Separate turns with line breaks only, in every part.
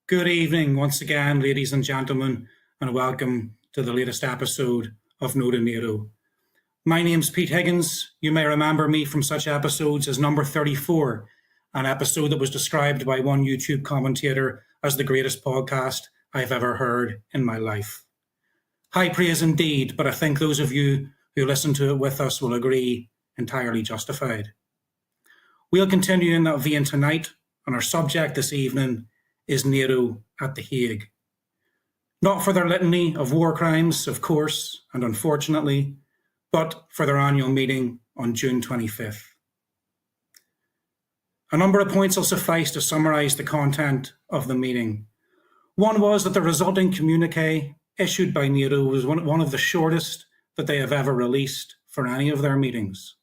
Good evening once again, ladies and gentlemen, and welcome to the latest episode of No2Nato. My name's Pete Higgins. You may remember me from such episodes as number 34, an episode that was described by one YouTube commentator as the greatest podcast I've ever heard in my life. High praise indeed, but I think those of you who listen to it with us will agree entirely justified. We'll continue in that vein tonight, and our subject this evening is NATO at The Hague. Not for their litany of war crimes, of course, and unfortunately, but for their annual meeting on June 25th. A number of points will suffice to summarise the content of the meeting. One was that the resulting communiqué issued by NATO was one of the shortest that they have ever released for any of their meetings.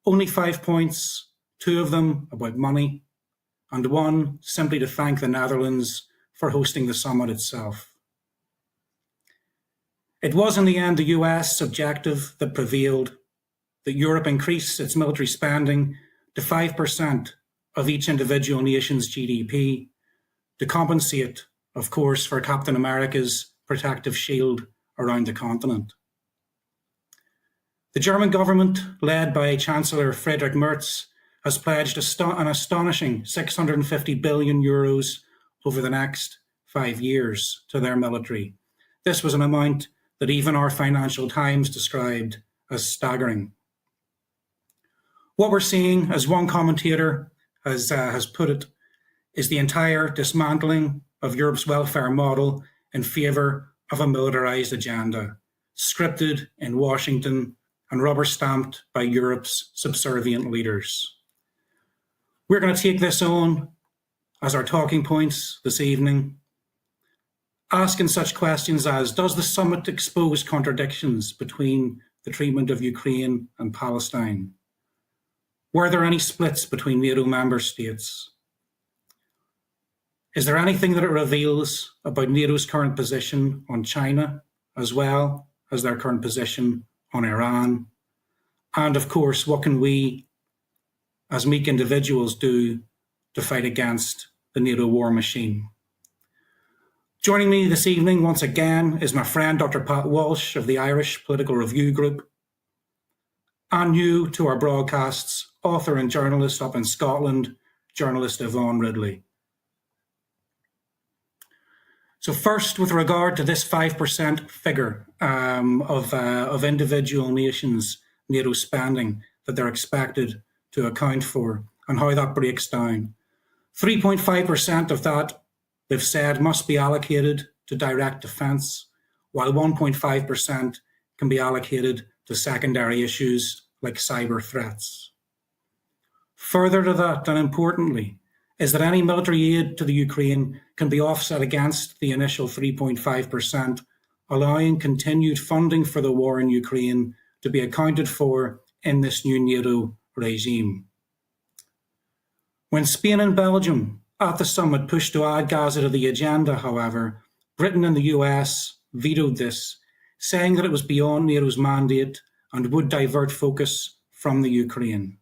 Only 5 points, 2 of them about money, and 1 simply to thank the Netherlands for hosting the summit itself. It was in the end the US objective that prevailed, that Europe increase its military spending to 5% of each individual nation's GDP to compensate, of course, for Captain America's protective shield around the continent. The German government, led by Chancellor Friedrich Merz, has pledged an astonishing €650 billion over the next 5 years to their military. This was an amount that even our Financial Times described as staggering. What we're seeing, as one commentator has put it, is the entire dismantling of Europe's welfare model in favour of a militarised agenda, scripted in Washington and rubber-stamped by Europe's subservient leaders. We're going to take this on as our talking points this evening, asking such questions as, does the summit expose contradictions between the treatment of Ukraine and Palestine? Were there any splits between NATO member states? Is there anything that it reveals about NATO's current position on China, as well as their current position on Iran? And of course, what can we as meek individuals do to fight against the NATO war machine? Joining me this evening once again is my friend Dr. Pat Walsh of the Irish Political Review Group, and new to our broadcasts, author and journalist up in Scotland, journalist Yvonne Ridley. So first, with regard to this 5% figure of individual nations' NATO spending that they're expected to account for, and how that breaks down. 3.5% of that, they've said, must be allocated to direct defence, while 1.5% can be allocated to secondary issues like cyber threats. Further to that, and importantly, is that any military aid to the Ukraine can be offset against the initial 3.5%, allowing continued funding for the war in Ukraine to be accounted for in this new NATO regime. When Spain and Belgium at the summit pushed to add Gaza to the agenda, however, Britain and the US vetoed this, saying that it was beyond NATO's mandate and would divert focus from the Ukraine.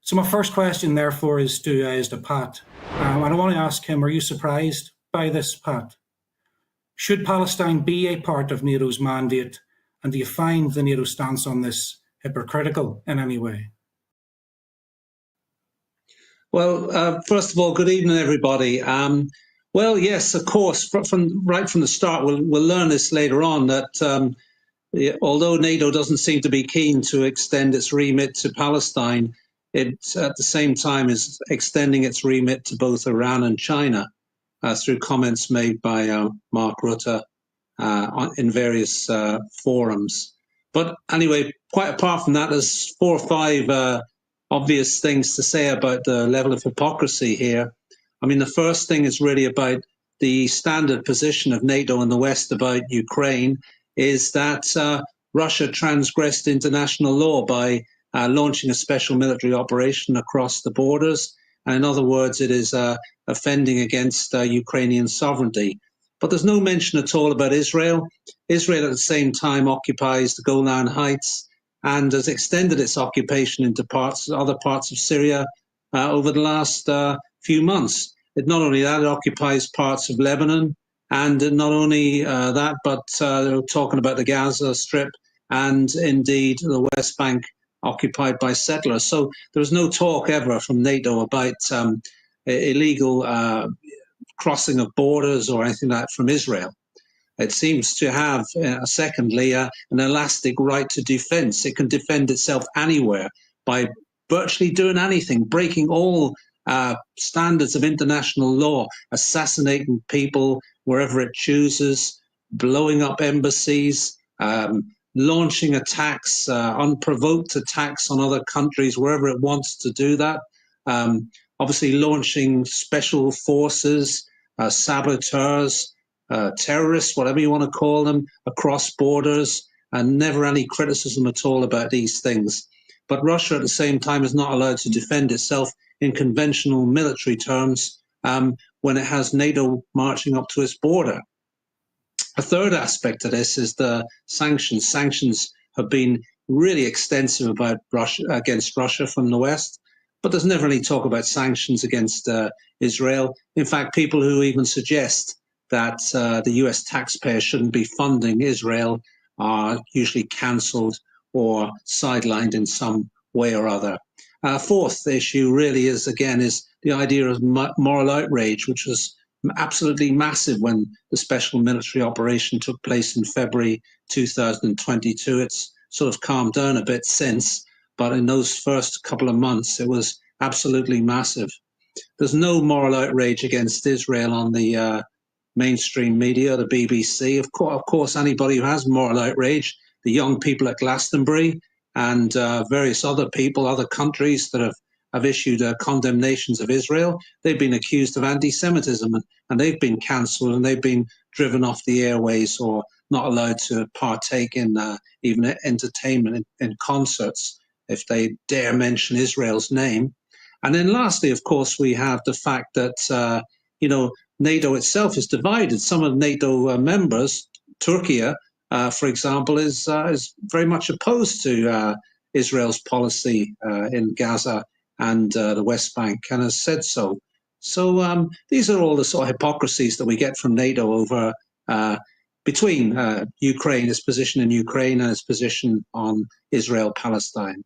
So my first question, therefore, is to Pat. And I want to ask him, are you surprised by this, Pat? Should Palestine be a part of NATO's mandate? And do you find the NATO stance on this hypocritical in any way?
Well, first of all, good evening, everybody. Well, yes, of course, right from the start, we'll learn this later on, that although NATO doesn't seem to be keen to extend its remit to Palestine, it at the same time is extending its remit to both Iran and China through comments made by Mark Rutte in various forums. But anyway, quite apart from that, there's 4 or 5 obvious things to say about the level of hypocrisy here. I mean, the first thing is really about the standard position of NATO and the West about Ukraine, is that Russia transgressed international law by launching a special military operation across the borders. And in other words, it is offending against Ukrainian sovereignty. But there's no mention at all about Israel. Israel at the same time occupies the Golan Heights and has extended its occupation into other parts of Syria over the last few months. it not only that, it occupies parts of Lebanon, and not only that, but they're talking about the Gaza Strip and indeed the West Bank occupied by settlers. So there's no talk ever from NATO about illegal crossing of borders or anything like that from Israel. It seems to have, secondly, an elastic right to defense. It can defend itself anywhere by virtually doing anything, breaking all standards of international law, assassinating people wherever it chooses, blowing up embassies, launching attacks, unprovoked attacks on other countries wherever it wants to do that. Obviously, launching special forces, saboteurs, terrorists, whatever you want to call them, across borders, and never any criticism at all about these things. But Russia, at the same time, is not allowed to defend itself in conventional military terms when it has NATO marching up to its border. A third aspect of this is the sanctions. Sanctions have been really extensive about Russia, against Russia from the West, but there's never any talk about sanctions against Israel. In fact, people who even suggest that the US taxpayer shouldn't be funding Israel are usually cancelled or sidelined in some way or other. Fourth issue really is the idea of moral outrage, which was absolutely massive when the special military operation took place in February 2022. It's sort of calmed down a bit since, but in those first couple of months, it was absolutely massive. There's no moral outrage against Israel on the mainstream media, the BBC. Of course, anybody who has moral outrage, the young people at Glastonbury and various other people, other countries that have issued condemnations of Israel, they've been accused of anti-Semitism and they've been cancelled and they've been driven off the airways or not allowed to partake in even entertainment in concerts if they dare mention Israel's name. And then lastly, of course, we have the fact that, NATO itself is divided. Some of NATO members, Turkey, for example, is very much opposed to Israel's policy in Gaza and the West Bank, and has said so. So these are all the sort of hypocrisies that we get from NATO over between Ukraine, its position in Ukraine, and its position on Israel-Palestine.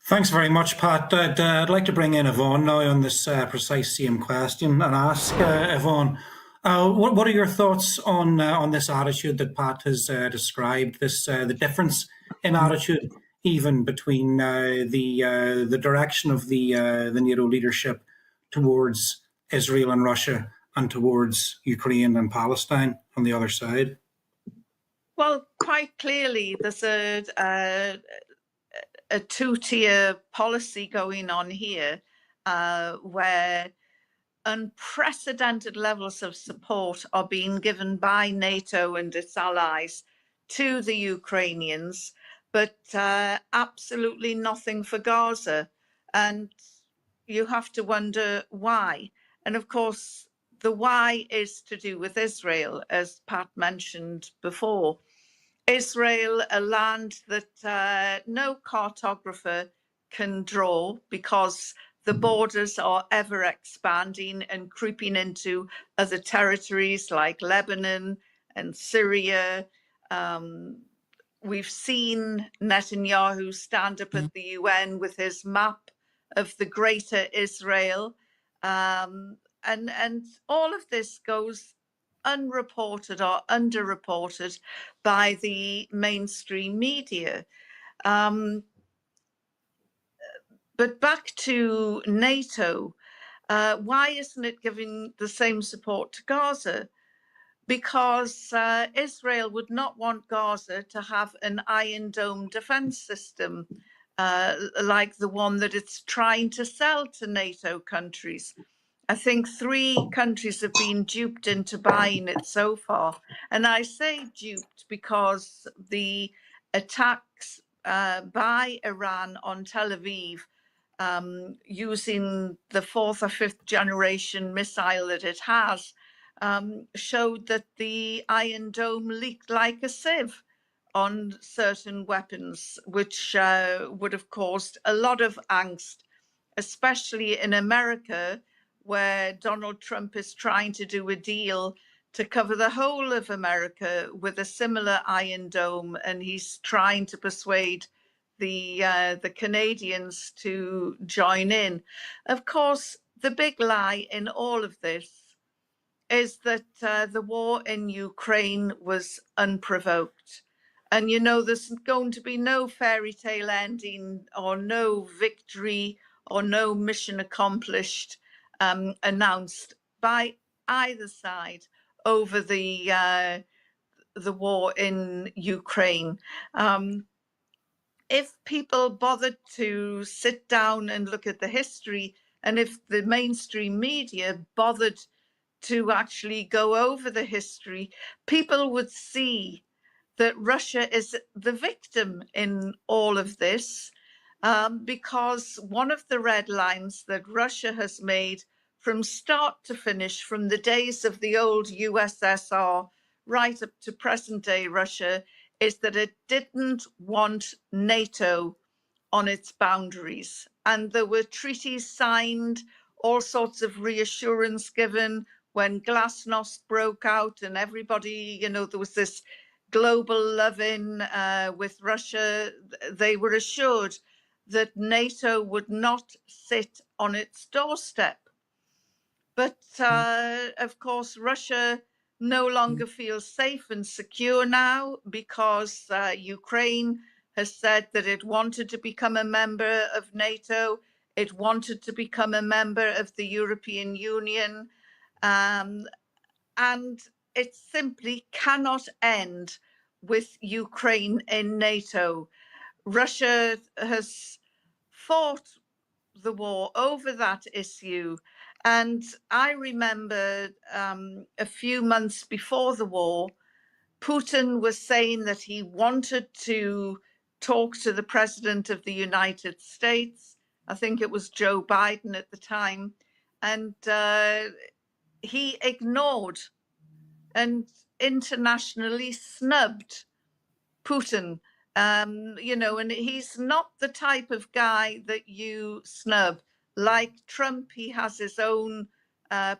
Thanks very much, Pat. I'd like to bring in Yvonne now on this precise same question and ask Yvonne, what are your thoughts on this attitude that Pat has described? The difference in attitude, even between the direction of the NATO leadership towards Israel and Russia and towards Ukraine and Palestine on the other side?
Well, quite clearly, there's a two-tier policy going on here where unprecedented levels of support are being given by NATO and its allies to the Ukrainians, but absolutely nothing for Gaza. And you have to wonder why. And of course, the why is to do with Israel, as Pat mentioned before. Israel, a land that no cartographer can draw because the borders are ever expanding and creeping into other territories like Lebanon and Syria. We've seen Netanyahu stand up at the UN with his map of the greater Israel. And all of this goes unreported or underreported by the mainstream media. But back to NATO, why isn't it giving the same support to Gaza? Because Israel would not want Gaza to have an Iron Dome defense system like the one that it's trying to sell to NATO countries. I think 3 countries have been duped into buying it so far. And I say duped because the attacks by Iran on Tel Aviv using the 4th or 5th generation missile that it has showed that the Iron Dome leaked like a sieve on certain weapons, which would have caused a lot of angst especially in America, where Donald Trump is trying to do a deal to cover the whole of America with a similar Iron Dome, and he's trying to persuade the Canadians to join in. Of course, the big lie in all of this is that the war in Ukraine was unprovoked. And, you know, there's going to be no fairy tale ending or no victory or no mission accomplished announced by either side over the war in Ukraine. If people bothered to sit down and look at the history, and if the mainstream media bothered to actually go over the history, people would see that Russia is the victim in all of this, because one of the red lines that Russia has made from start to finish, from the days of the old USSR right up to present day Russia, is that it didn't want NATO on its boundaries. And there were treaties signed, all sorts of reassurance given when glasnost broke out, and everybody, you know, there was this global love-in with Russia. They were assured that NATO would not sit on its doorstep. But of course, Russia no longer feels safe and secure now because Ukraine has said that it wanted to become a member of NATO. It wanted to become a member of the European Union. And it simply cannot end with Ukraine in NATO. Russia has fought the war over that issue. And I remember a few months before the war, Putin was saying that he wanted to talk to the President of the United States. I think it was Joe Biden at the time. And he ignored and internationally snubbed Putin. You know, and he's not the type of guy that you snub. Like Trump, he has his own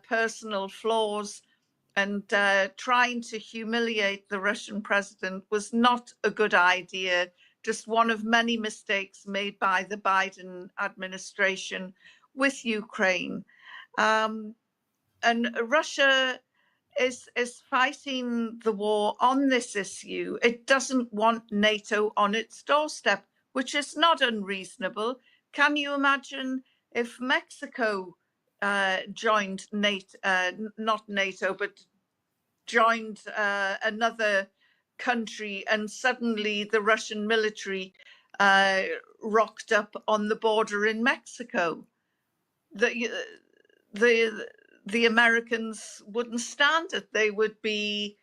personal flaws, and trying to humiliate the Russian president was not a good idea. Just one of many mistakes made by the Biden administration with Ukraine. And Russia is fighting the war on this issue. It doesn't want NATO on its doorstep, which is not unreasonable. Can you imagine if Mexico joined NATO, not NATO, but joined another country, and suddenly the Russian military rocked up on the border in Mexico? The Americans wouldn't stand it. They would be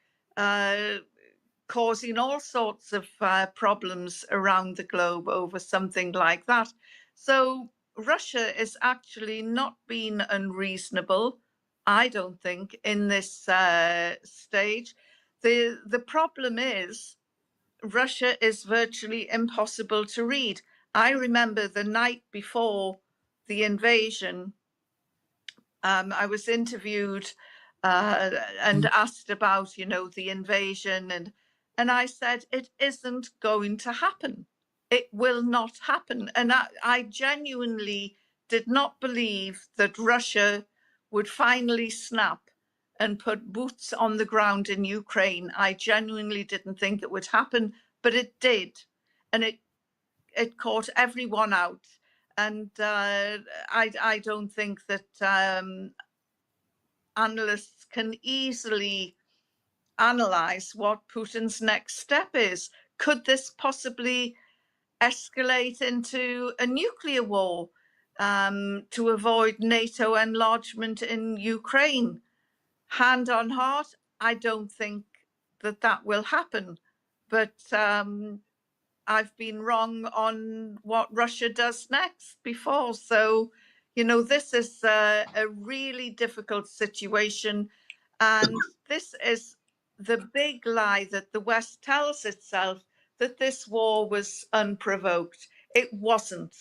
causing all sorts of problems around the globe over something like that. So Russia is actually not being unreasonable, I don't think, in this stage. The problem is Russia is virtually impossible to read. I remember the night before the invasion, I was interviewed and asked about, you know, the invasion, and I said, it isn't going to happen. It will not happen. And I genuinely did not believe that Russia would finally snap and put boots on the ground in Ukraine. I genuinely didn't think it would happen, but it did. And it caught everyone out. And I don't think that analysts can easily analyze what Putin's next step is. Could this possibly escalate into a nuclear war to avoid NATO enlargement in Ukraine? Hand on heart, I don't think that will happen. But I've been wrong on what Russia does next before. So, you know, this is a really difficult situation. And this is the big lie that the West tells itself, that this war was unprovoked. It wasn't.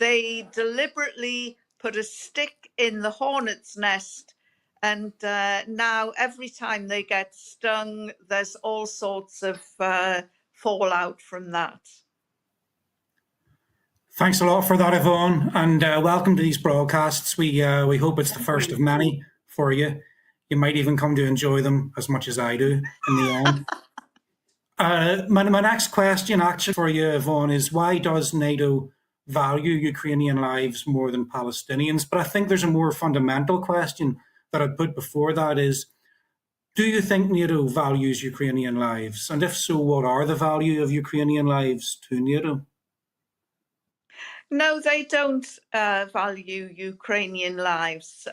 They deliberately put a stick in the hornet's nest, and now every time they get stung, there's all sorts of fallout from that.
Thanks a lot for that, Yvonne, and welcome to these broadcasts. We hope it's the first of many for you. You might even come to enjoy them as much as I do in the end. My next question actually for you, Yvonne, is why does NATO value Ukrainian lives more than Palestinians? But I think there's a more fundamental question that I'd put before that is, do you think NATO values Ukrainian lives? And if so, what are the value of Ukrainian lives to NATO?
No, they don't value Ukrainian lives.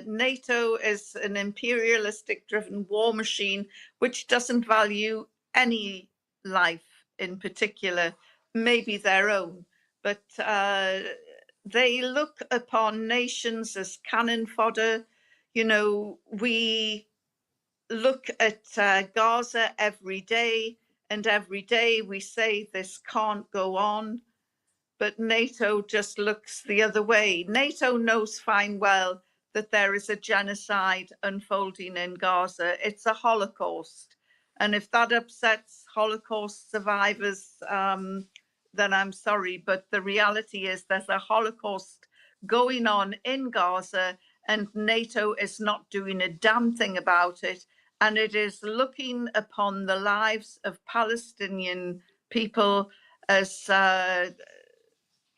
NATO is an imperialistic-driven war machine which doesn't value any life in particular, maybe their own, but they look upon nations as cannon fodder. You know, we look at Gaza every day, and every day we say this can't go on. But NATO just looks the other way. NATO knows fine well that there is a genocide unfolding in Gaza. It's a Holocaust. And if that upsets Holocaust survivors, then I'm sorry. But the reality is there's a Holocaust going on in Gaza, and NATO is not doing a damn thing about it. And it is looking upon the lives of Palestinian people as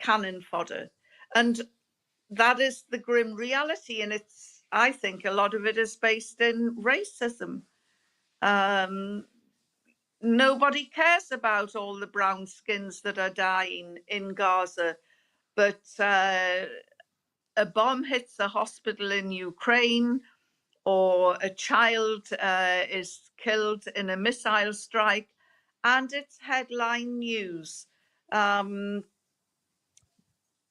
cannon fodder. And that is the grim reality. And it's, I think a lot of it is based in racism. Nobody cares about all the brown skins that are dying in Gaza, but a bomb hits a hospital in Ukraine, or a child is killed in a missile strike, and it's headline news.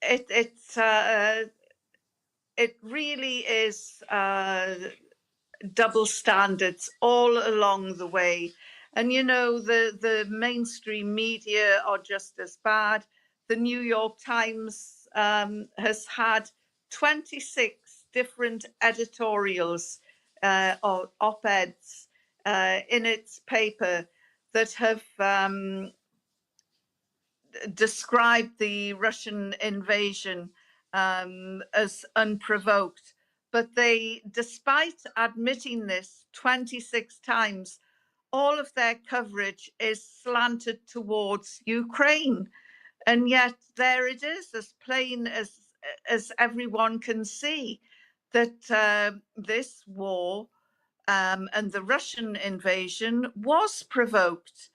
It really is double standards all along the way. And, you know, the mainstream media are just as bad. The New York Times has had 26 different editorials or op-eds in its paper that have described the Russian invasion as unprovoked. But they, despite admitting this 26 times, all of their coverage is slanted towards Ukraine. And yet there it is, as plain as everyone can see, that this war and the Russian invasion was provoked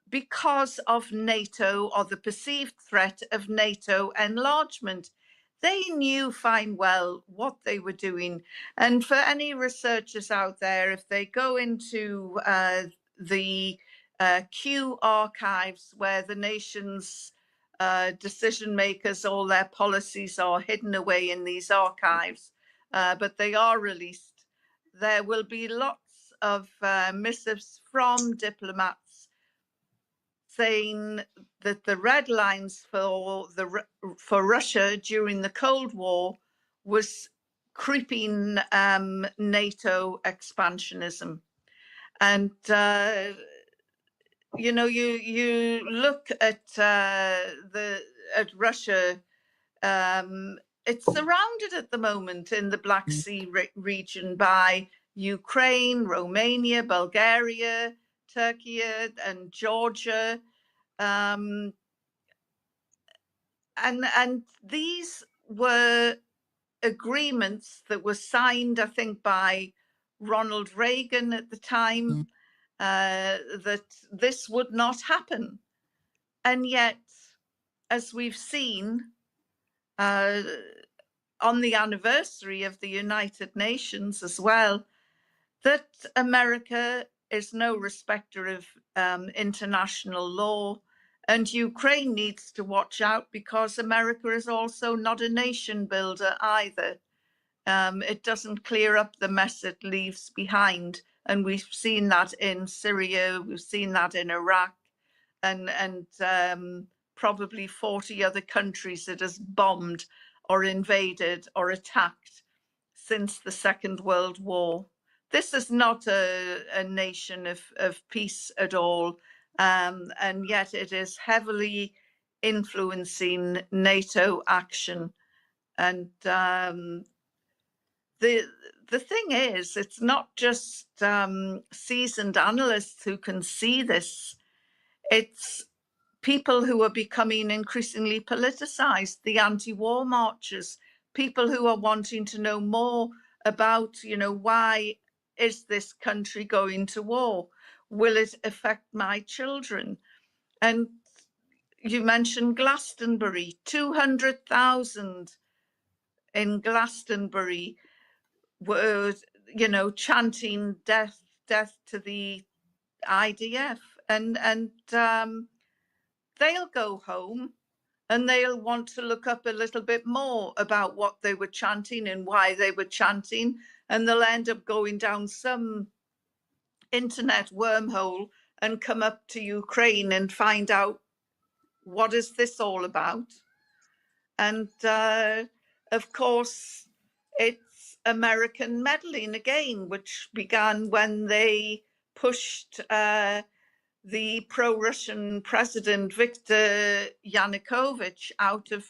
because of NATO, or the perceived threat of NATO enlargement. They knew fine well what they were doing. And for any researchers out there, if they go into the Q archives, where the nation's decision makers, all their policies are hidden away in these archives, but they are released, there will be lots of missives from diplomats saying that the red lines for Russia during the Cold War was creeping NATO expansionism. And you know, you look at Russia. It's surrounded at the moment in the Black Sea region by Ukraine, Romania, Bulgaria, Turkey, and Georgia. And these were agreements that were signed, I think, by Ronald Reagan at the time, that this would not happen. And yet, as we've seen on the anniversary of the United Nations as well, that America is no respecter of international law, and Ukraine needs to watch out, because America is also not a nation builder either. It doesn't clear up the mess it leaves behind, and we've seen that in Syria, we've seen that in Iraq, and probably 40 other countries it has bombed or invaded or attacked since the Second World War. This is not a nation of peace at all, and yet it is heavily influencing NATO action. And the thing is, it's not just seasoned analysts who can see this. It's people who are becoming increasingly politicized, the anti-war marchers, people who are wanting to know more about, why is this country going to war? Will it affect my children? And you mentioned Glastonbury, 200,000 in Glastonbury were, chanting death to the IDF. And they'll go home and they'll want to look up a little bit more about what they were chanting and why they were chanting. And they'll end up going down some internet wormhole and come up to Ukraine and find out, what is this all about? And of course, it's American meddling again, which began when they pushed the pro-Russian president, Viktor Yanukovych, out of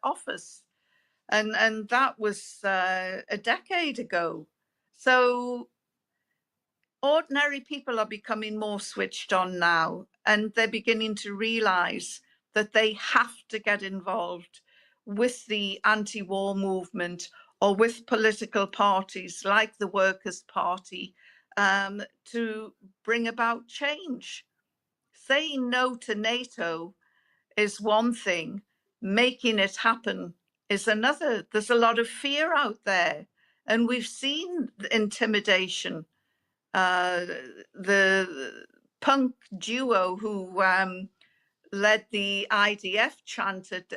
office. And that was a decade ago. So ordinary people are becoming more switched on now, and they're beginning to realize that they have to get involved with the anti-war movement or with political parties like the Workers' Party to bring about change. Saying no to NATO is one thing, making it happen is another. There's a lot of fear out there, and we've seen intimidation. The punk duo who led the IDF chant at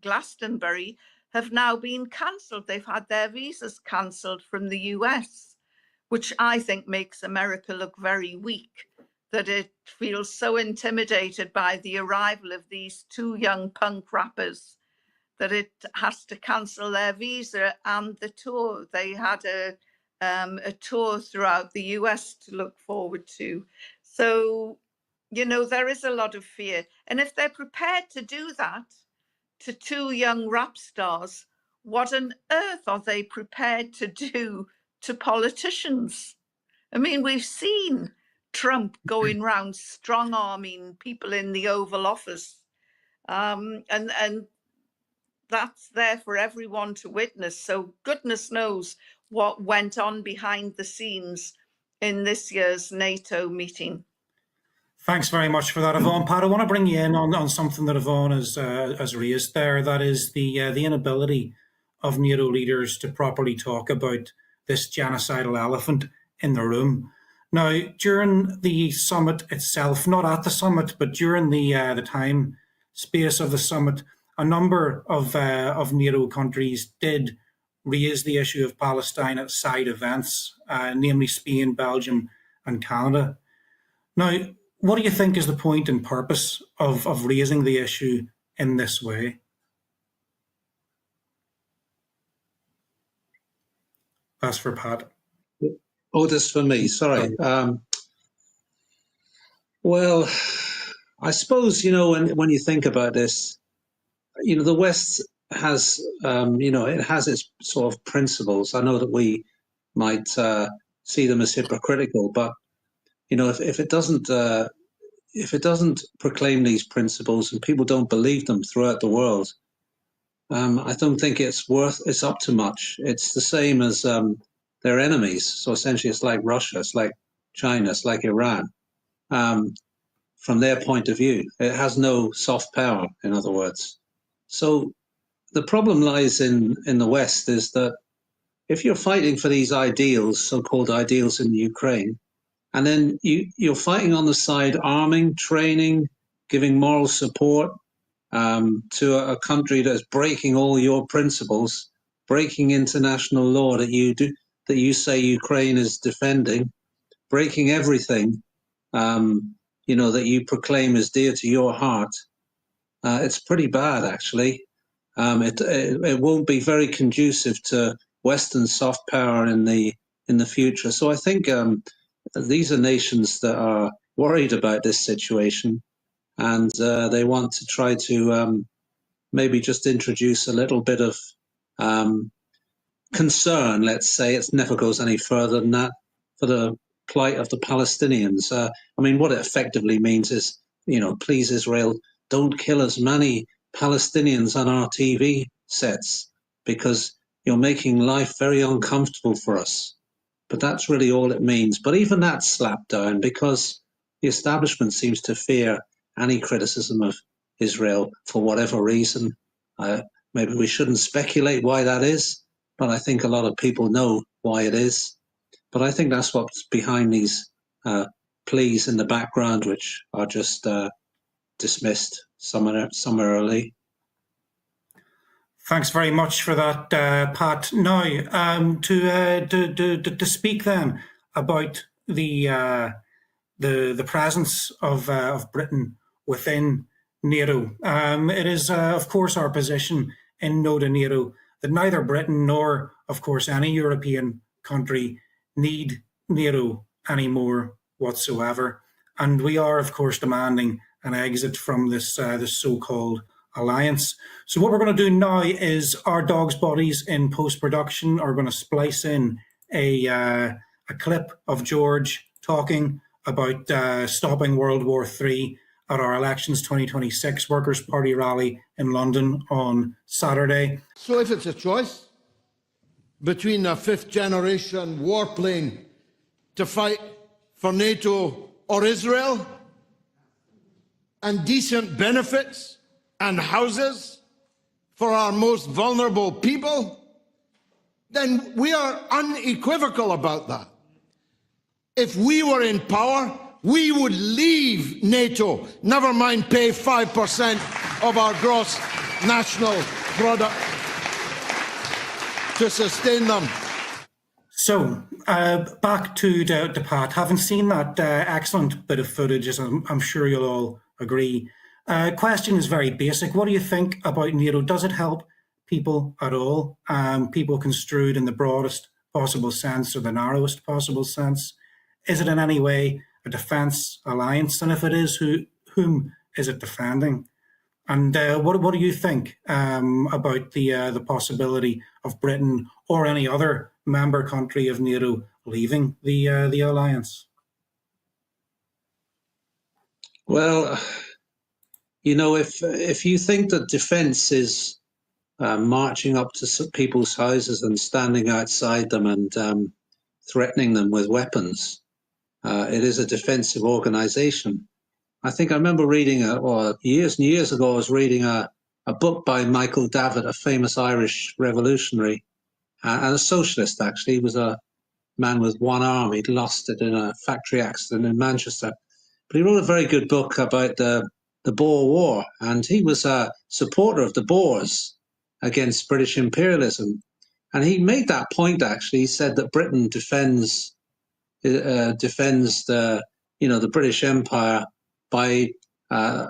Glastonbury have now been cancelled. They've had their visas cancelled from the US, which I think makes America look very weak, that it feels so intimidated by the arrival of these two young punk rappers that it has to cancel their visa and the tour. They had a tour throughout the US to look forward to. So, there is a lot of fear. And if they're prepared to do that to two young rap stars, what on earth are they prepared to do to politicians? I mean, we've seen Trump going around strong-arming people in the Oval Office. And that's there for everyone to witness. So goodness knows what went on behind the scenes in this year's NATO meeting.
Thanks very much for that, Yvonne. Pat, I want to bring you in on something that Yvonne has raised there. That is the inability of NATO leaders to properly talk about this genocidal elephant in the room. Now, during the summit itself, not at the summit, but during the time space of the summit, a number of NATO countries did raise the issue of Palestine at side events, namely Spain, Belgium, and Canada. Now, what do you think is the point and purpose of raising the issue in this way? That's for Pat.
Oh, this for me. Sorry. Well, I suppose, when you think about this, the West has, it has its sort of principles. I know that we might see them as hypocritical, but if it doesn't proclaim these principles and people don't believe them throughout the world, I don't think it's up to much. It's the same as their enemies. So essentially, it's like Russia, it's like China, it's like Iran. From their point of view, it has no soft power, in other words. So the problem lies in the West is that if you're fighting for these ideals, so-called ideals in Ukraine, and then you're fighting on the side, arming, training, giving moral support to a country that's breaking all your principles, breaking international law that you say Ukraine is defending, breaking everything, that you proclaim is dear to your heart, it's pretty bad, actually. It won't be very conducive to Western soft power in the future. So I think these are nations that are worried about this situation, and they want to try to maybe just introduce a little bit of concern. Let's say it never goes any further than that for the plight of the Palestinians. I mean, what it effectively means is, please Israel, don't kill as many Palestinians on our TV sets because you're making life very uncomfortable for us. But that's really all it means. But even that's slapped down because the establishment seems to fear any criticism of Israel for whatever reason. Maybe we shouldn't speculate why that is, but I think a lot of people know why it is. But I think that's what's behind these pleas in the background, which are just dismissed summarily.
Thanks very much for that, Pat. Now, to speak then about the presence of Britain within NATO. It is, of course, our position in No2Nato that neither Britain nor, of course, any European country need NATO anymore whatsoever. And we are, of course, demanding an exit from this so-called alliance. So what we're going to do now is our dog's bodies in post-production are going to splice in a clip of George talking about stopping World War III at our Elections 2026 Workers' Party rally in London on Saturday.
So if it's a choice between a fifth-generation warplane to fight for NATO or Israel, and decent benefits and houses for our most vulnerable people, then we are unequivocal about that. If we were in power, we would leave NATO, never mind pay 5% of our gross national product to sustain them.
So, back to Pat. Haven't seen that excellent bit of footage, as I'm sure you'll all agree. Question is very basic. What do you think about NATO? Does it help people at all? People construed in the broadest possible sense or the narrowest possible sense? Is it in any way a defence alliance? And if it is, whom is it defending? And what do you think about the possibility of Britain or any other member country of NATO leaving the alliance?
Well, if you think that defence is marching up to people's houses and standing outside them and threatening them with weapons, it is a defensive organisation. I think I remember reading, years and years ago, I was reading a book by Michael Davitt, a famous Irish revolutionary and a socialist, actually. He was a man with one arm. He'd lost it in a factory accident in Manchester. But he wrote a very good book about the Boer War, and he was a supporter of the Boers against British imperialism. And he made that point, actually. He said that Britain defends the British Empire by a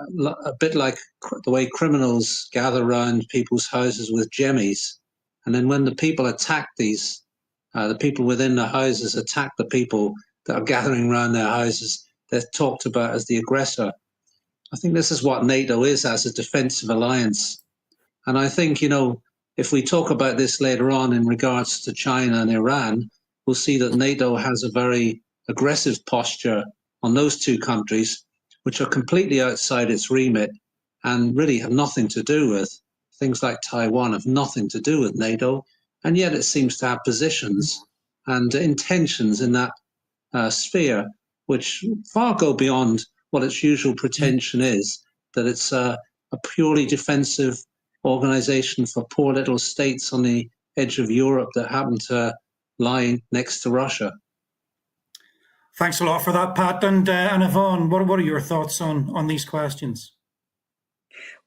bit like the way criminals gather around people's houses with jemmies. And then when the people attack the people within the houses attack the people that are gathering around their houses, they're talked about as the aggressor. I think this is what NATO is as a defensive alliance. And I think, if we talk about this later on in regards to China and Iran, we'll see that NATO has a very aggressive posture on those two countries, which are completely outside its remit and really have nothing to do with things like Taiwan, have nothing to do with NATO. And yet it seems to have positions and intentions in that sphere, which far go beyond what its usual pretension is, that it's a purely defensive organization for poor little states on the edge of Europe that happen to lie next to Russia.
Thanks a lot for that, Pat. And Yvonne, what are your thoughts on these questions?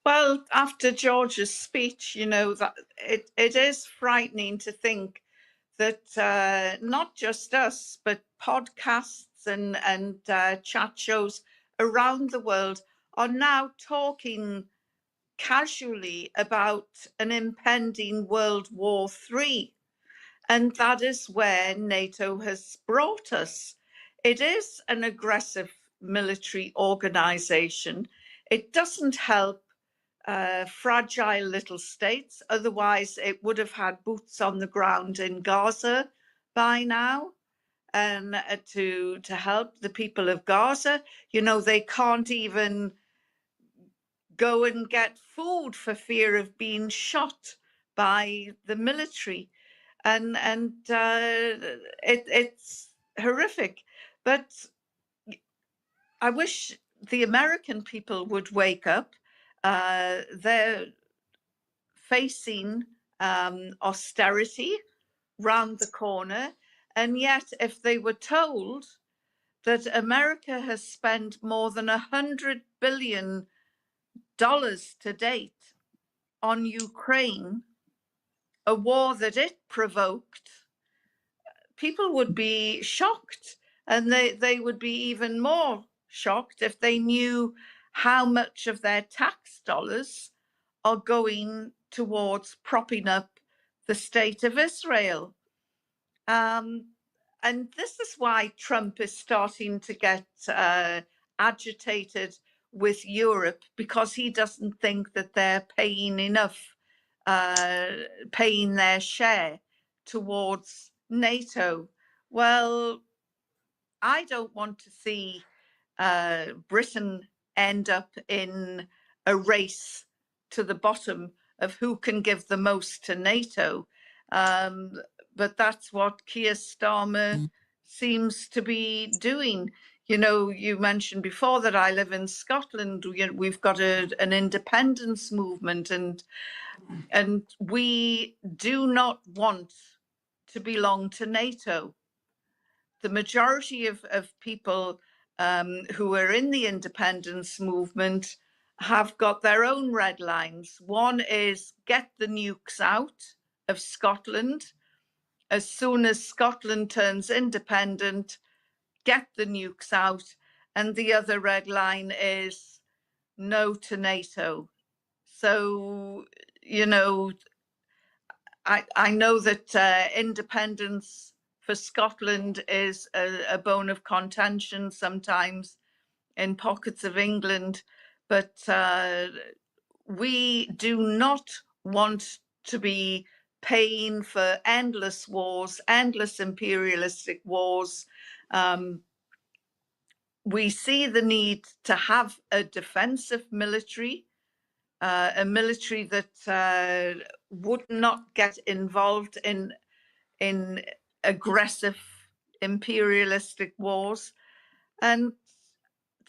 Well, after George's speech, that it is frightening to think that not just us, but podcasts and chat shows around the world are now talking casually about an impending World War III. And that is where NATO has brought us. It is an aggressive military organization. It doesn't help fragile little states. Otherwise, it would have had boots on the ground in Gaza by now. And to help the people of Gaza, you know, they can't even go and get food for fear of being shot by the military, and it's horrific. But I wish the American people would wake up. They're facing austerity round the corner, and yet if they were told that America has spent more than $100 billion to date on Ukraine, a war that it provoked, people would be shocked, and they would be even more shocked if they knew how much of their tax dollars are going towards propping up the state of Israel. And this is why Trump is starting to get agitated with Europe, because he doesn't think that they're paying enough, paying their share towards NATO. Well, I don't want to see Britain end up in a race to the bottom of who can give the most to NATO. But that's what Keir Starmer seems to be doing. You know, you mentioned before that I live in Scotland. We've got an independence movement, and we do not want to belong to NATO. The majority of people who are in the independence movement have got their own red lines. One is get the nukes out of Scotland. As soon as Scotland turns independent, get the nukes out. And the other red line is no to NATO. So, you know, I know that independence for Scotland is a bone of contention sometimes in pockets of England, but we do not want to be paying for endless wars, endless imperialistic wars. We see the need to have a defensive military, a military that would not get involved in aggressive imperialistic wars. And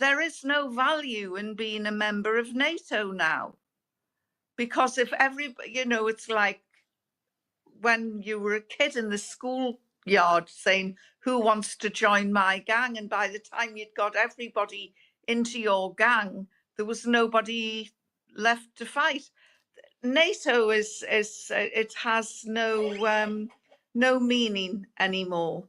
there is no value in being a member of NATO now, because if everybody, you know, it's like when you were a kid in the schoolyard saying, who wants to join my gang? And by the time you'd got everybody into your gang, there was nobody left to fight. NATO it has no meaning anymore.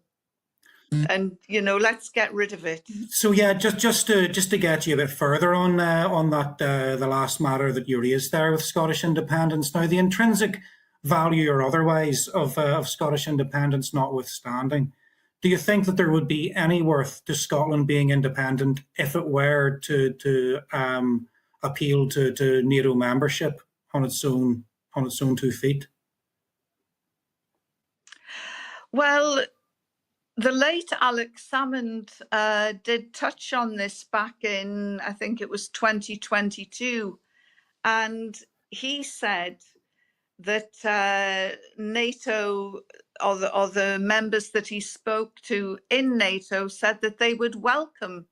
And, you know, let's get rid of it.
So yeah, just to get you a bit further on that the last matter that you raised there with Scottish independence. Now, the intrinsic value or otherwise of Scottish independence notwithstanding, do you think that there would be any worth to Scotland being independent if it were to appeal to NATO membership on its own 2 feet?
Well, the late Alex Salmond did touch on this back in, I think it was 2022, and he said that NATO, or the members that he spoke to in NATO, said that they would welcome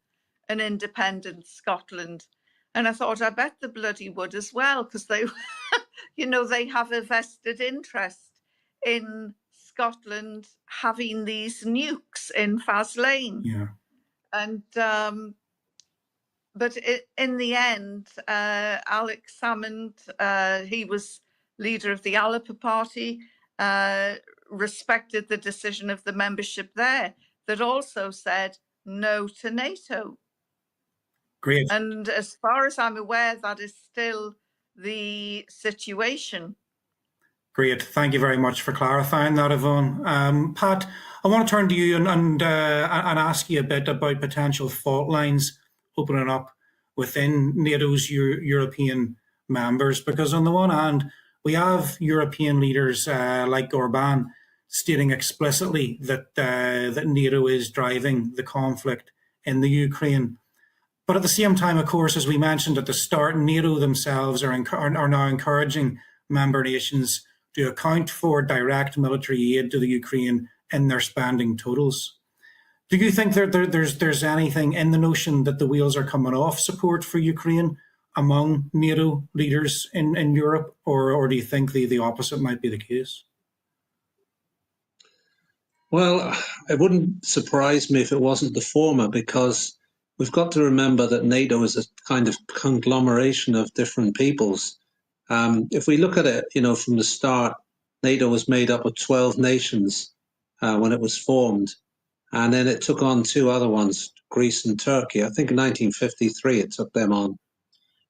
an independent Scotland. And I thought, I bet the bloody would as well, because they, you know, they have a vested interest in Scotland having these nukes in Faslane.
Yeah.
And but in the end, Alex Salmond, he was leader of the Alliper Party, respected the decision of the membership there, that also said no to NATO.
Great.
And as far as I'm aware, that is still the situation.
Great. Thank you very much for clarifying that, Yvonne. Pat, I want to turn to you and ask you a bit about potential fault lines opening up within NATO's European members, because on the one hand, we have European leaders like Orban stating explicitly that that NATO is driving the conflict in the Ukraine. But at the same time, of course, as we mentioned at the start, NATO themselves are now encouraging member nations to account for direct military aid to the Ukraine in their spending totals. Do you think there's anything in the notion that the wheels are coming off support for Ukraine among NATO leaders in Europe, or do you think the opposite might be the case?
Well, it wouldn't surprise me if it wasn't the former, because we've got to remember that NATO is a kind of conglomeration of different peoples. If we look at it, from the start, NATO was made up of 12 nations when it was formed. And then it took on two other ones, Greece and Turkey. I think in 1953 it took them on.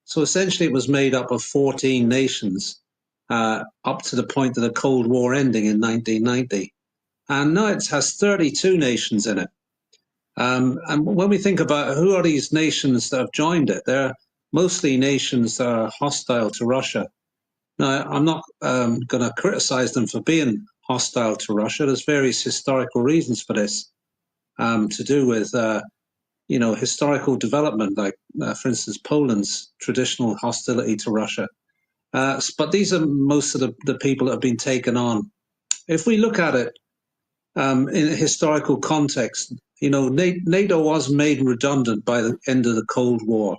So essentially it was made up of 14 nations up to the point of the Cold War ending in 1990. And now it has 32 nations in it. And when we think about who are these nations that have joined it, they're mostly nations that are hostile to Russia. Now, I'm not going to criticize them for being hostile to Russia. There's various historical reasons for this, to do with, historical development, like, for instance, Poland's traditional hostility to Russia. But these are most of the people that have been taken on. If we look at it in a historical context, NATO was made redundant by the end of the Cold War,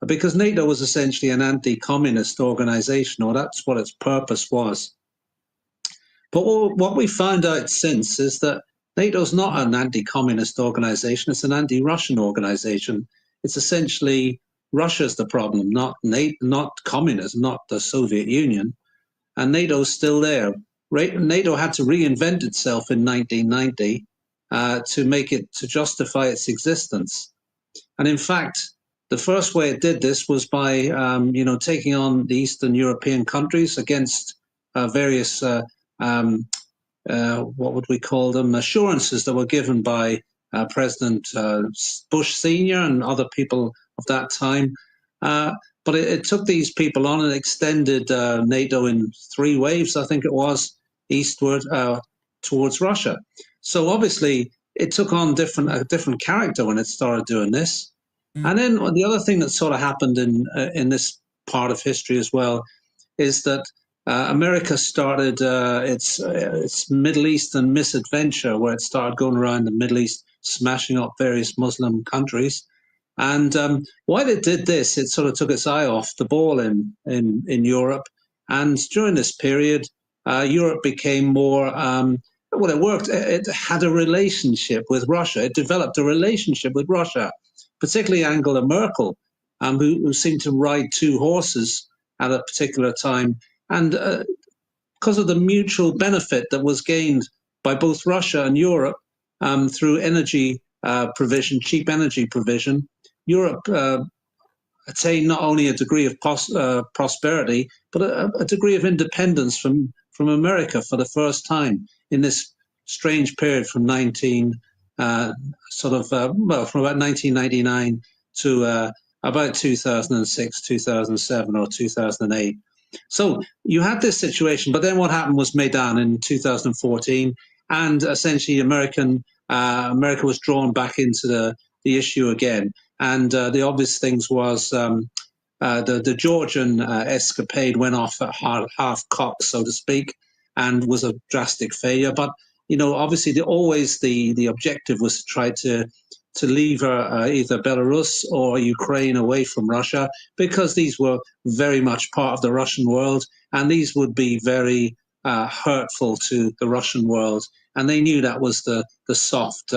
because NATO was essentially an anti-communist organization, or that's what its purpose was. But what we found out since is that NATO's not an anti-communist organization, it's an anti-Russian organization. It's essentially Russia's the problem, not communism, not the Soviet Union. And NATO's still there. NATO had to reinvent itself in 1990 to justify its existence. And in fact, the first way it did this was by, taking on the Eastern European countries against various, what would we call them, assurances that were given by President Bush Sr. and other people of that time. But it took these people on and extended NATO in 3 waves, I think it was, eastward towards Russia. So obviously it took on a different character when it started doing this. And then the other thing that sort of happened in this part of history as well is that America started its Middle Eastern misadventure, where it started going around the Middle East, smashing up various Muslim countries. And while it did this, it sort of took its eye off the ball in Europe. And during this period, Europe became more, it worked. It had a relationship with Russia. It developed a relationship with Russia, particularly Angela Merkel, who seemed to ride 2 horses at a particular time. And because of the mutual benefit that was gained by both Russia and Europe through energy provision, cheap energy provision, Europe attained not only a degree of prosperity, but a degree of independence from America for the first time in this strange period from from about 1999 to about 2006, 2007, or 2008. So you had this situation, but then what happened was Maidan in 2014, and essentially America was drawn back into the issue again. And the obvious things was the Georgian escapade went off at half cock, so to speak, and was a drastic failure. But obviously, always the objective was to try to lever either Belarus or Ukraine away from Russia, because these were very much part of the Russian world, and these would be very hurtful to the Russian world. And they knew that was the soft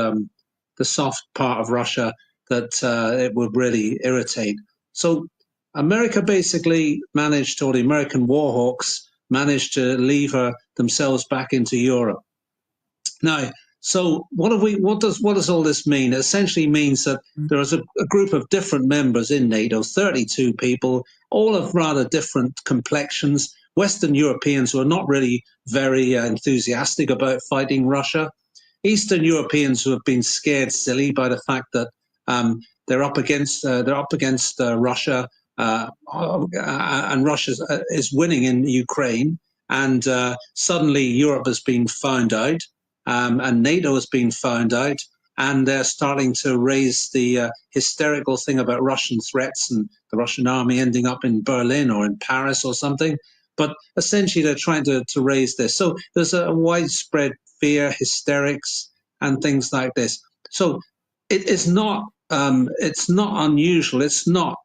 part of Russia that it would really irritate. So America basically managed, or the American warhawks managed to lever themselves back into Europe. Now, So what does all this mean? It essentially means that there is a group of different members in NATO, 32 people, all of rather different complexions. Western Europeans who are not really very enthusiastic about fighting Russia. Eastern Europeans who have been scared silly by the fact that they're up against Russia, and Russia is winning in Ukraine, and suddenly Europe has been found out, and NATO has been found out, and they're starting to raise the hysterical thing about Russian threats and the Russian army ending up in Berlin or in Paris or something. But essentially, they're trying to raise this. So there's a widespread fear, hysterics, and things like this. So it's not unusual. It's not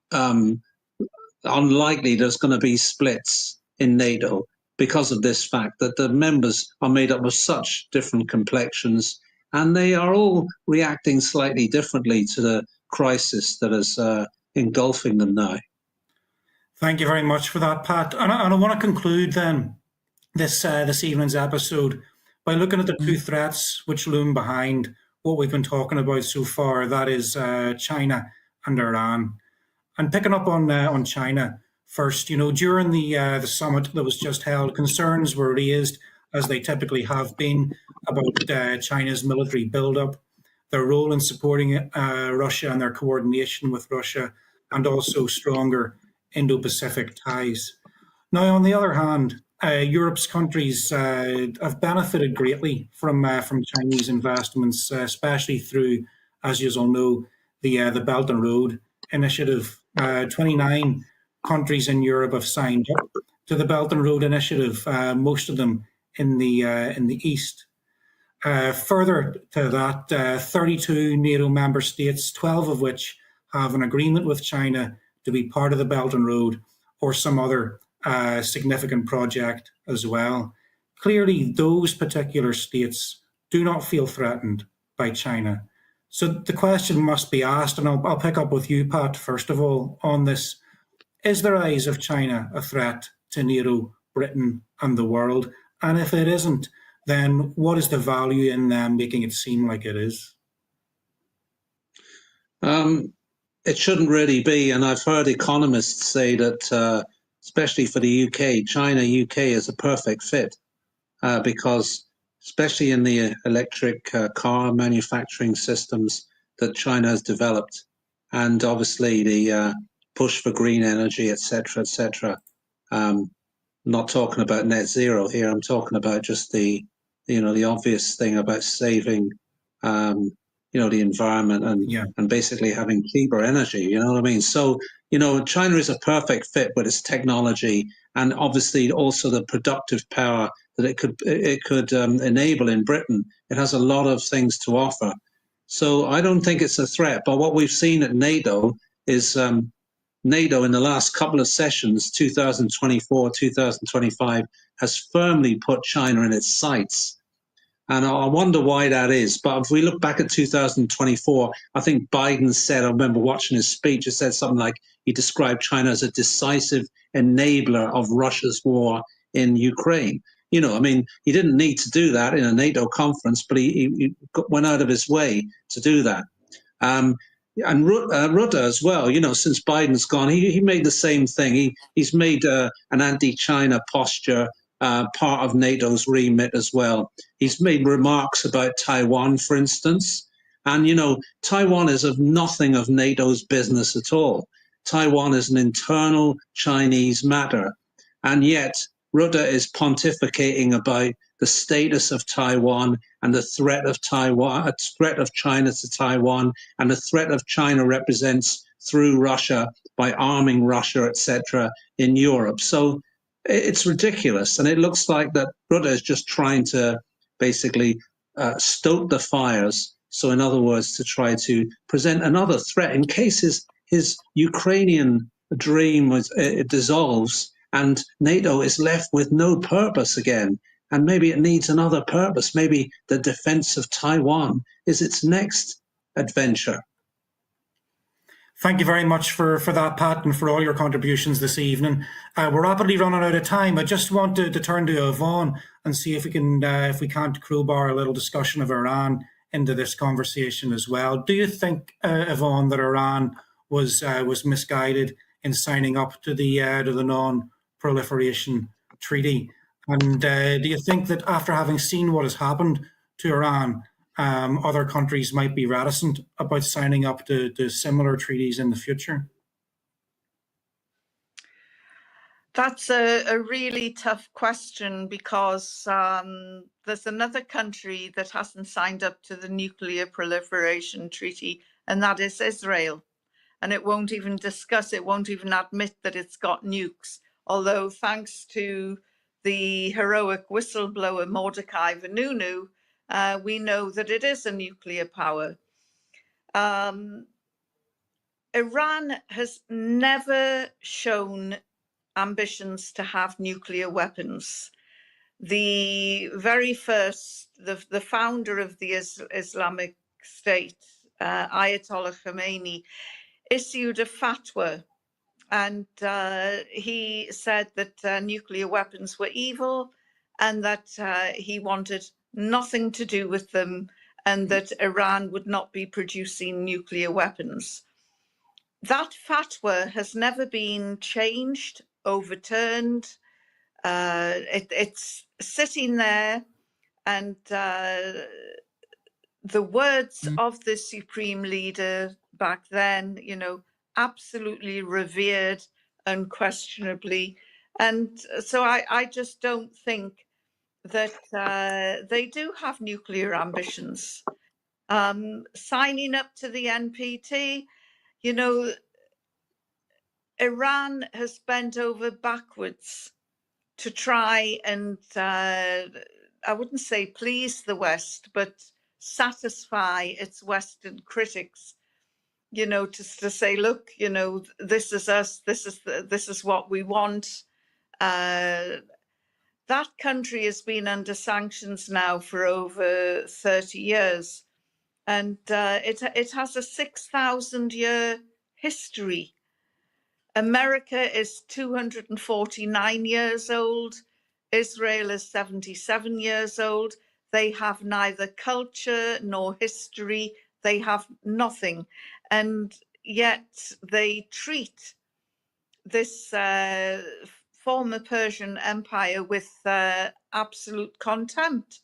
unlikely there's going to be splits in NATO because of this fact that the members are made up of such different complexions, and they are all reacting slightly differently to the crisis that is engulfing them now.
Thank you very much for that, Pat. And I want to conclude then this evening's episode by looking at the two threats which loom behind what we've been talking about so far. That is China and Iran. And picking up on China first, during the summit that was just held, concerns were raised, as they typically have been, about China's military buildup, their role in supporting Russia and their coordination with Russia, and also stronger Indo-Pacific ties. Now, on the other hand, Europe's countries have benefited greatly from Chinese investments, especially through, as you all know, the Belt and Road Initiative. 29 countries in Europe have signed up to the Belt and Road Initiative, most of them in the east. Further to that, 32 NATO member states, 12 of which have an agreement with China to be part of the Belt and Road or some other significant project as well. Clearly, those particular states do not feel threatened by China. So the question must be asked, and I'll pick up with you, Pat, first of all, on this. Is the rise of China a threat to NATO, Britain, and the world? And if it isn't, then what is the value in them making it seem like it is?
It shouldn't really be, and I've heard economists say that, especially for the UK, China-UK is a perfect fit because especially in the electric car manufacturing systems that China has developed, and obviously the push for green energy, etc., etc. Not talking about net zero here. I'm talking about just the obvious thing about saving, the environment and basically having cheaper energy. You know what I mean? So China is a perfect fit with its technology and obviously also the productive power that it could enable in Britain. It has a lot of things to offer. So I don't think it's a threat. But what we've seen at NATO is NATO in the last couple of sessions, 2024, 2025, has firmly put China in its sights. And I wonder why that is. But if we look back at 2024, I think Biden said, I remember watching his speech, it said something like he described China as a decisive enabler of Russia's war in Ukraine. He didn't need to do that in a NATO conference, but he went out of his way to do that. And Rutte as well, since Biden's gone, he made the same thing. He's made an anti-China posture part of NATO's remit as well. He's made remarks about Taiwan, for instance. And, Taiwan is of nothing of NATO's business at all. Taiwan is an internal Chinese matter. And yet Rutte is pontificating about the status of Taiwan and the threat of Taiwan, a threat of China to Taiwan, and the threat of China represents through Russia by arming Russia, etc., in Europe. So it's ridiculous, and it looks like that Rutte is just trying to basically stoke the fires. So, in other words, to try to present another threat in case his Ukrainian dream it dissolves and NATO is left with no purpose again. And maybe it needs another purpose. Maybe the defense of Taiwan is its next adventure.
Thank you very much for that, Pat, and for all your contributions this evening. We're rapidly running out of time. I just want to turn to Yvonne and see if we can, if we can't crowbar a little discussion of Iran into this conversation as well. Do you think, Yvonne, that Iran was misguided in signing up to the Non-Proliferation Treaty? And do you think that after having seen what has happened to Iran, other countries might be reticent about signing up to similar treaties in the future?
That's a really tough question, because there's another country that hasn't signed up to the Nuclear Proliferation Treaty, and that is Israel. And it won't even discuss, it won't even admit that it's got nukes. Although thanks to the heroic whistleblower Mordecai Vanunu, we know that it is a nuclear power. Iran has never shown ambitions to have nuclear weapons. The very first, the founder of the Islamic State, Ayatollah Khomeini, issued a fatwa, and he said that nuclear weapons were evil, and that he wanted nothing to do with them, and that Iran would not be producing nuclear weapons. That fatwa has never been changed, overturned. It's sitting there, and the words of the supreme leader back then, you know, absolutely revered unquestionably. And so I just don't think that they do have nuclear ambitions. Signing up to the NPT, you know, Iran has bent over backwards to try and, I wouldn't say please the West, but satisfy its Western critics, you know, to say, look, you know, this is us, this is what we want. That country has been under sanctions now for over 30 years, and it has a 6,000-year history. America is 249 years old. Israel is 77 years old. They have neither culture nor history. They have nothing. And yet they treat this former Persian Empire with absolute contempt.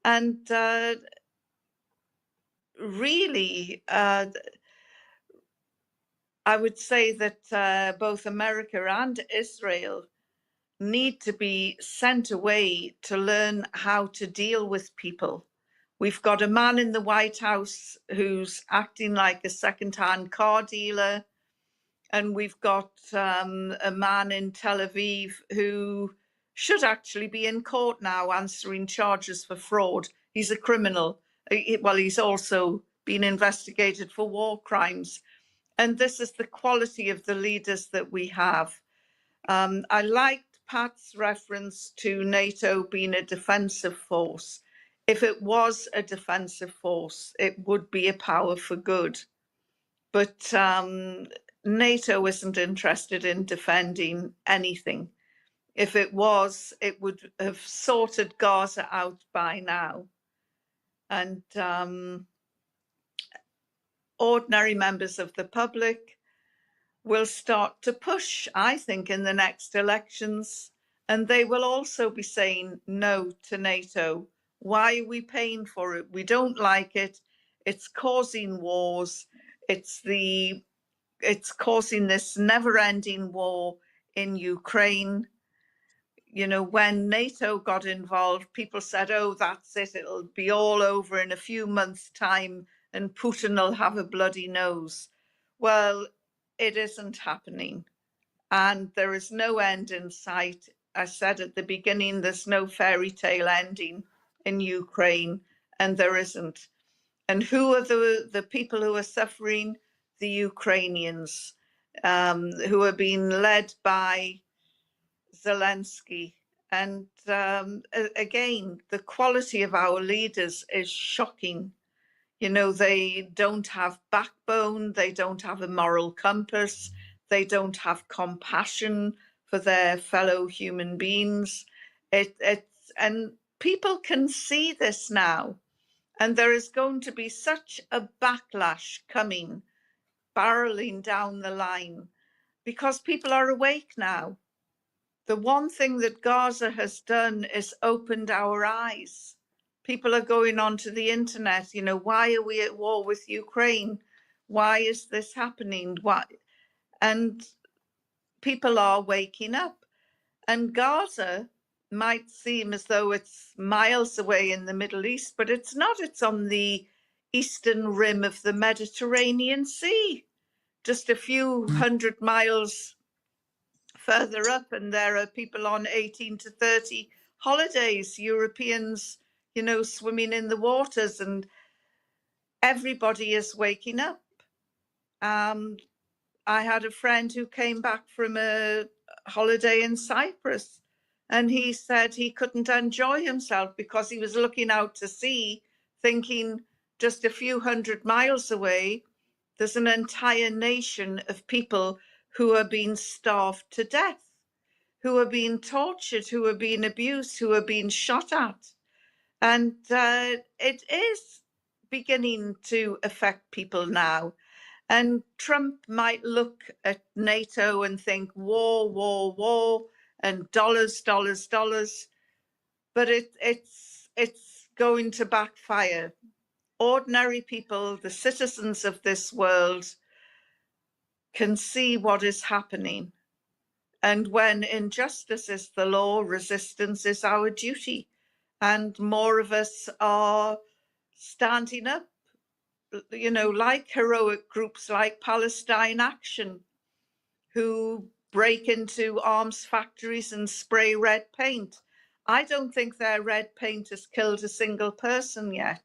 And really, I would say that both America and Israel need to be sent away to learn how to deal with people. We've got a man in the White House who's acting like a second-hand car dealer, and we've got a man in Tel Aviv who should actually be in court now answering charges for fraud. He's a criminal. Well, he's also been investigated for war crimes. And this is the quality of the leaders that we have. I liked Pat's reference to NATO being a defensive force. If it was a defensive force, it would be a power for good. But NATO isn't interested in defending anything. If it was, it would have sorted Gaza out by now. And ordinary members of the public will start to push, I think, in the next elections, and they will also be saying no to NATO. Why are we paying for it? We don't like it. It's causing wars. It's causing this never-ending war in Ukraine. You know, when NATO got involved, people said, oh, that's it. It'll be all over in a few months' time and Putin will have a bloody nose. Well, it isn't happening. And there is no end in sight. I said at the beginning, there's no fairy tale ending in Ukraine, and there isn't. And who are the people who are suffering? The Ukrainians, who are being led by Zelensky. And again, the quality of our leaders is shocking. You know, they don't have backbone, they don't have a moral compass, they don't have compassion for their fellow human beings. And people can see this now, and there is going to be such a backlash coming, barreling down the line, because people are awake now. The one thing that Gaza has done is opened our eyes. People are going onto the internet, you know, why are we at war with Ukraine? Why is this happening? Why? And people are waking up. And Gaza might seem as though it's miles away in the Middle East, but it's not. It's on the eastern rim of the Mediterranean Sea, just a few hundred miles further up, and there are people on 18 to 30 holidays, Europeans, you know, swimming in the waters, and everybody is waking up. I had a friend who came back from a holiday in Cyprus, and he said he couldn't enjoy himself because he was looking out to sea, thinking just a few hundred miles away, there's an entire nation of people who are being starved to death, who are being tortured, who are being abused, who are being shot at. And it is beginning to affect people now. And Trump might look at NATO and think war, war, war, and dollars, dollars, dollars. But it's going to backfire. Ordinary people, the citizens of this world, can see what is happening. And when injustice is the law, resistance is our duty. And more of us are standing up, you know, like heroic groups like Palestine Action, who break into arms factories and spray red paint. I don't think their red paint has killed a single person yet.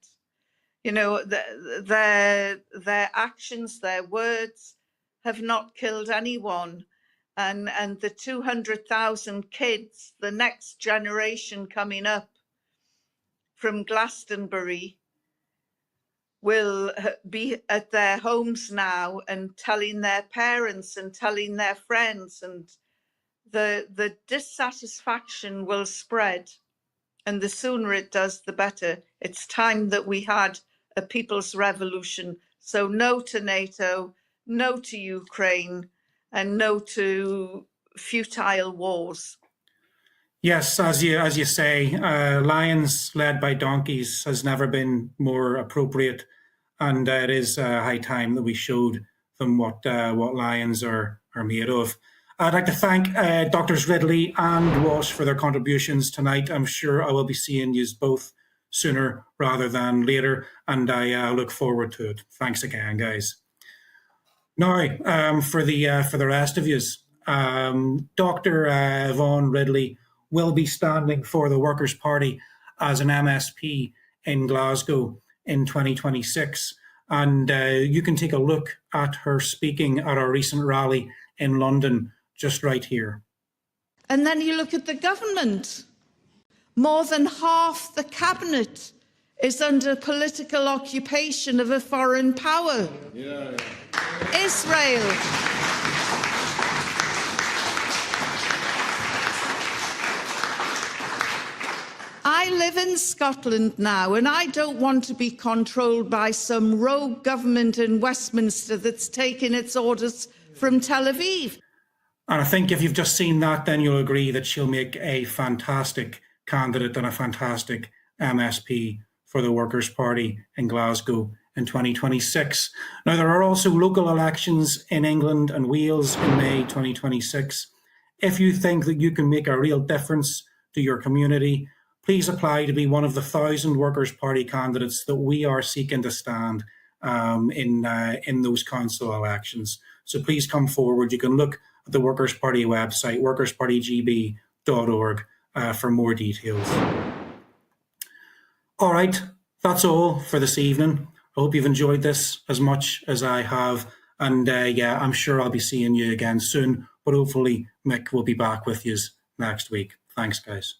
You know, their actions, their words have not killed anyone. And the 200,000 kids, the next generation coming up from Glastonbury, will be at their homes now and telling their parents and telling their friends, and the dissatisfaction will spread. And the sooner it does, the better. It's time that we had a people's revolution. So no to NATO, no to Ukraine, and no to futile wars.
Yes, as you say, lions led by donkeys has never been more appropriate, and it is high time that we showed them what lions are made of. I'd like to thank Drs. Ridley and Walsh for their contributions tonight. I'm sure I will be seeing you both sooner rather than later, and I look forward to it. Thanks again, guys. Now, for the rest of you, Dr. Yvonne Ridley will be standing for the Workers' Party as an MSP in Glasgow in 2026. And you can take a look at her speaking at our recent rally in London, just right here.
And then you look at the government. More than half the cabinet is under political occupation of a foreign power. Yeah. Israel. I live in Scotland now, and I don't want to be controlled by some rogue government in Westminster that's taking its orders from Tel Aviv.
And I think if you've just seen that, then you'll agree that she'll make a fantastic candidate and a fantastic MSP for the Workers' Party in Glasgow in 2026. Now, there are also local elections in England and Wales in May 2026. If you think that you can make a real difference to your community, please apply to be one of the 1,000 Workers' Party candidates that we are seeking to stand in those council elections. So please come forward. You can look at the Workers' Party website, workerspartygb.org, for more details. All right, that's all for this evening. I hope you've enjoyed this as much as I have. And yeah, I'm sure I'll be seeing you again soon, but hopefully Mick will be back with you next week. Thanks, guys.